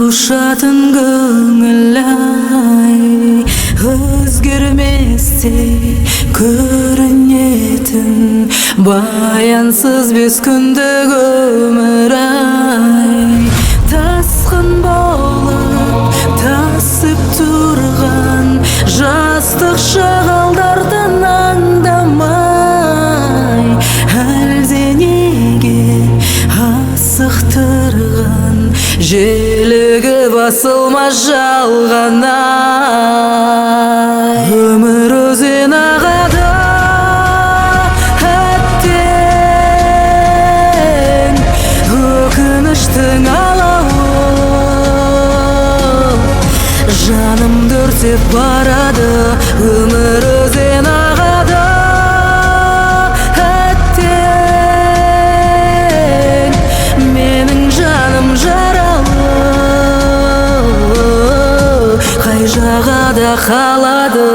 құшатын көңіл-ай, өзгерместей көрінетін баянсыз бес күндік өмір-ай. Тасқын болып тасып тұрған жастық шағалдардан аңдамай, әлденеге асықтырған желігі басылмас жалған-ай. Өмір өзен ағады әттең, өкініштің алауы жанымды өртеп барады. Өмір өзен ағады әттең, менің жаным жаралы, қай жағада қалады.